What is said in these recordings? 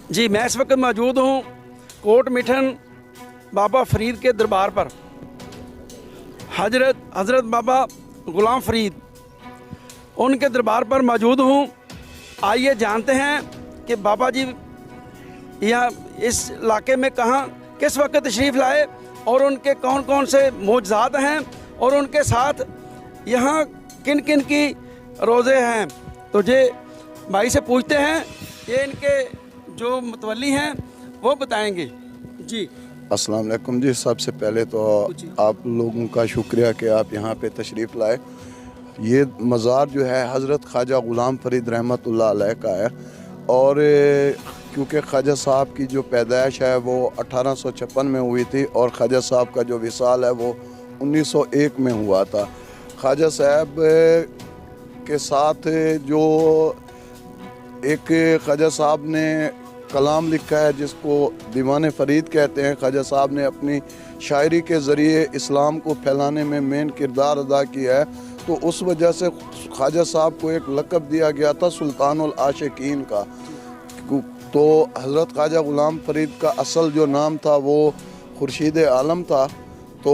जी, मैं इस वक्त मौजूद हूँ कोट मिठन बाबा फ़रीद के दरबार पर। हज़रत बाबा ग़ुलाम फ़रीद, उनके दरबार पर मौजूद हूँ। आइए जानते हैं कि बाबा जी यहाँ इस इलाके में कहाँ किस वक्त तशरीफ़ लाए और उनके कौन कौन से मोजज़ात हैं और उनके साथ यहाँ किन किन की रोज़े हैं। तो ये भाई से पूछते हैं, ये इनके जो मतवली हैं वो बताएंगे। जी अस्सलाम वालेकुम जी। सबसे पहले तो आप लोगों का शुक्रिया कि आप यहाँ पे तशरीफ़ लाए। ये मज़ार जो है हज़रत ख्वाजा ग़ुलाम फ़रीद रहमतुल्लाह अलैह का है और क्योंकि ख्वाजा साहब की जो पैदाइश है वो 1856 में हुई थी और ख्वाजा साहब का जो विसाल है वो 1901 में हुआ था। ख्वाजा साहब के साथ जो एक ख्वाजा साहब ने कलाम लिखा है जिसको दीवान फ़रीद कहते हैं। ख्वाजा साहब ने अपनी शायरी के ज़रिए इस्लाम को फैलाने में मेन किरदार अदा किया है, तो उस वजह से ख्वाजा साहब को एक लक़ब दिया गया था सुल्तानुल आशिकीन का। तो हज़रत ख्वाजा ग़ुलाम फ़रीद का असल जो नाम था वो खुर्शीद आलम था, तो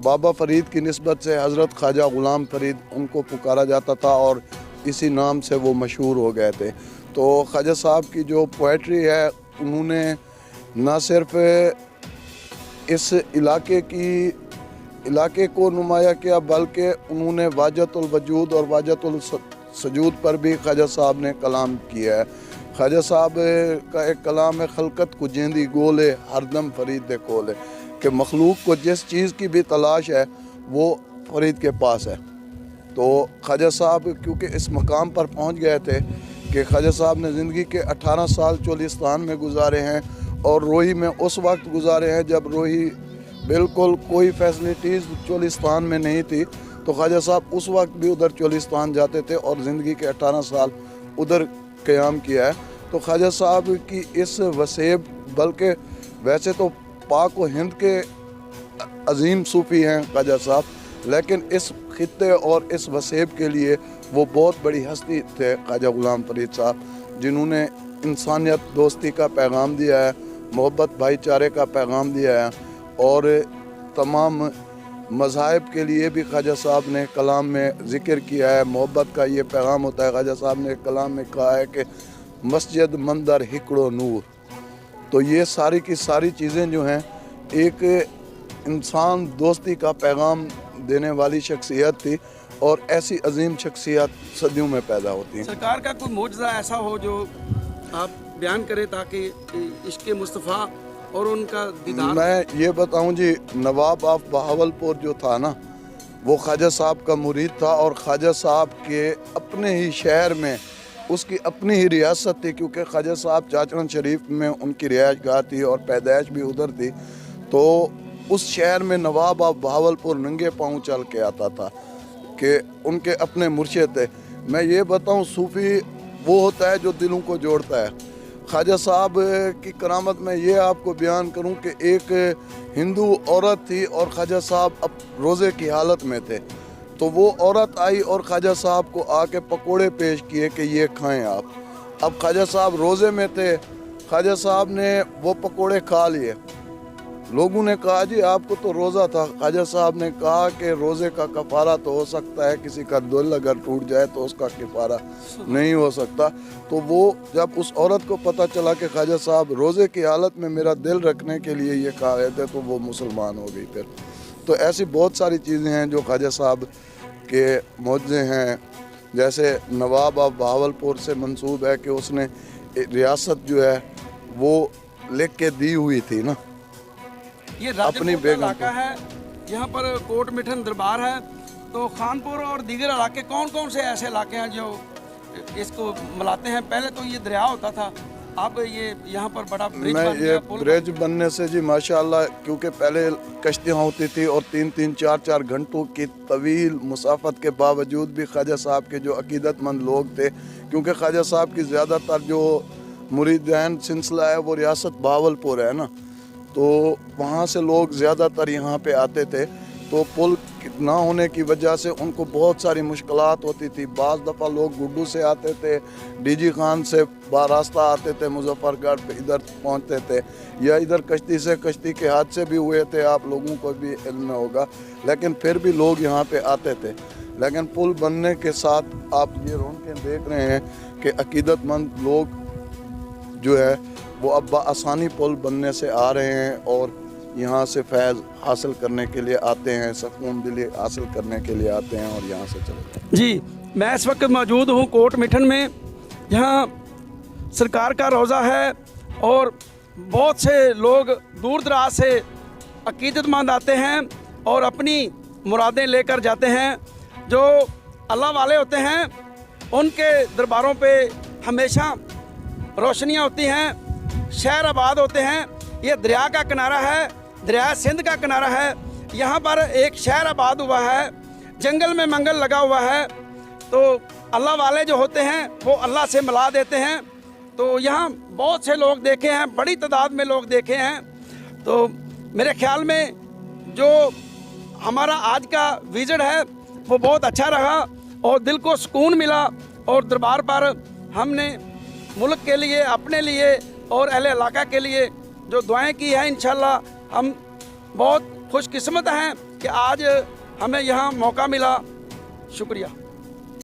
बाबा फ़रीद की निस्बत से हज़रत ख्वाजा ग़ुलाम फ़रीद उनको पुकारा जाता था और इसी नाम से वो मशहूर हो गए थे। तो ख्वाजा साहब की जो पोइट्री है उन्होंने न सिर्फ इस इलाके को नुमाया किया बल्कि उन्होंने वाजतुल वजूद और वाजतुल सजूद पर भी ख्वाजा साहब ने कलाम किया है। ख्वाजा साहब का एक कलाम है, खलकत को जेंदी गोले हरदम फ़रीद दे कोले, कि मखलूक को जिस चीज़ की भी तलाश है वो फ़रीद के पास है। तो ख्वाजा साहब क्योंकि इस मकाम पर पहुंच गए थे कि ख्वाजा साहब ने ज़िंदगी के 18 साल चोलिस्तान में गुजारे हैं और रोही में उस वक्त गुजारे हैं जब रोही बिल्कुल कोई फैसिलिटीज़ चोलिस्तान में नहीं थी। तो ख्वाजा साहब उस वक्त भी उधर चोलिस्तान जाते थे और ज़िंदगी के 18 साल उधर क़याम किया है। तो ख्वाजा साहब की इस वसेब, बल्कि वैसे तो पाक व हिंद के अजीम सूफ़ी हैं ख्वाजा साहब, लेकिन इस खित्ते और इस वसेब के लिए वो बहुत बड़ी हस्ती थे ख्वाजा ग़ुलाम फ़रीद साहब, जिन्होंने इंसानियत दोस्ती का पैगाम दिया है, मोहब्बत भाईचारे का पैगाम दिया है और तमाम मज़ाहिब के लिए भी ख्वाजा साहब ने कलाम में ज़िक्र किया है। मोहब्बत का ये पैगाम होता है। ख्वाजा साहब ने कलाम में कहा है कि मस्जिद मंदर हिकड़ो नूर। तो ये सारी की सारी चीज़ें जो हैं एक इंसान दोस्ती का पैगाम देने वाली शख्सियत थी और ऐसी अजीम शख्सियत सदियों में पैदा होती हैं। सरकार का कोई मोजज़ा ऐसा हो जो आप बयान करें ताकि इश्क़ मुस्तफ़ा और उनका दीदार। मैं ये बताऊं जी, नवाब ऑफ बहावलपुर जो था ना, वो ख्वाजा साहब का मुरीद था और ख्वाजा साहब के अपने ही शहर में उसकी अपनी ही रियासत थी, क्योंकि ख्वाजा साहब चाचरण शरीफ में उनकी रिहाइश गाह थी और पैदाइश भी उधर थी। तो उस शहर में नवाब ऑफ बहावलपुर नंगे पाँव चल के आता था कि उनके अपने मुर्शिद थे। मैं ये बताऊं, सूफ़ी वो होता है जो दिलों को जोड़ता है। ख्वाजा साहब की करामत में ये आपको बयान करूं कि एक हिंदू औरत थी और ख्वाजा साहब अब रोज़े की हालत में थे, तो वो औरत आई और ख्वाजा साहब को आके पकोड़े पेश किए कि ये खाएं आप। अब ख्वाजा साहब रोज़े में थे, ख्वाजा साहब ने वो पकोड़े खा लिए। लोगों ने कहा जी आपको तो रोज़ा था। ख्वाजा साहब ने कहा कि रोज़े का कफ़ारा तो हो सकता है, किसी का दिल अगर टूट जाए तो उसका कफ़ारा नहीं हो सकता। तो वो जब उस औरत को पता चला कि ख्वाजा साहब रोज़े की हालत में मेरा दिल रखने के लिए ये कहा गए थे, तो वो मुसलमान हो गई फिर। तो ऐसी बहुत सारी चीज़ें हैं जो ख्वाजा साहब के मौज़े हैं। जैसे नवाब ऑफ बहावलपुर से मंसूब है कि उसने रियासत जो है वो लिख के दी हुई थी ना ये अपनी राजपूत बेगम इलाका है, यहाँ पर कोट मिठन दरबार है। तो खानपुर और दीगर इलाके कौन कौन से ऐसे इलाके हैं जो इसको मिलाते हैं? पहले तो ये दरिया होता था, अब ये यहाँ पर बड़ा ब्रिज बन गया, पुल ब्रिज बनने से जी माशाल्लाह, क्योंकि पहले कश्तियाँ होती थी और 3-3 4-4 घंटों की तवील मुसाफत के बावजूद भी ख्वाजा साहब के जो अकीदतमंद लोग थे, क्योंकि ख्वाजा साहब की ज़्यादातर जो मुरीदान सिलसिला है वो रियासत बहावलपुर है ना, तो वहाँ से लोग ज़्यादातर यहाँ पे आते थे। तो पुल ना होने की वजह से उनको बहुत सारी मुश्किलात होती थी। बाज़ दफ़ा लोग गुड्डू से आते थे, डीजी खान से रास्ता आते थे, मुजफ्फरगढ़ पे इधर पहुंचते थे, या इधर कश्ती के हादसे भी हुए थे, आप लोगों को भी इल्म होगा। लेकिन फिर भी लोग यहाँ पे आते थे। लेकिन पुल बनने के साथ आप ये रौनकें देख रहे हैं कि अकीदतमंद लोग जो है वो अब आसानी पुल बनने से आ रहे हैं और यहाँ से फैज़ हासिल करने के लिए आते हैं, सुकून दिली हासिल करने के लिए आते हैं और यहाँ से चले जाते हैं। जी, मैं इस वक्त मौजूद हूँ कोट मिठन में। यहाँ सरकार का रोज़ा है और बहुत से लोग दूर दराज से अकीदतमंद आते हैं और अपनी मुरादें लेकर जाते हैं। जो अल्लाह वाले होते हैं उनके दरबारों पे हमेशा रोशनियाँ होती हैं, शहर आबाद होते हैं। ये दरिया का किनारा है, दरिया सिंध का किनारा है। यहाँ पर एक शहर आबाद हुआ है, जंगल में मंगल लगा हुआ है। तो अल्लाह वाले जो होते हैं वो अल्लाह से मिला देते हैं। तो यहाँ बहुत से लोग देखे हैं, बड़ी तादाद में लोग देखे हैं। तो मेरे ख्याल में जो हमारा आज का विजिट है वो बहुत अच्छा रहा और दिल को सुकून मिला। और दरबार पर हमने मुल्क के लिए, अपने लिए और अहले इलाका के लिए जो दुआएं की हैं, इंशाल्लाह हम बहुत खुशकिस्मत हैं कि आज हमें यहाँ मौका मिला। शुक्रिया।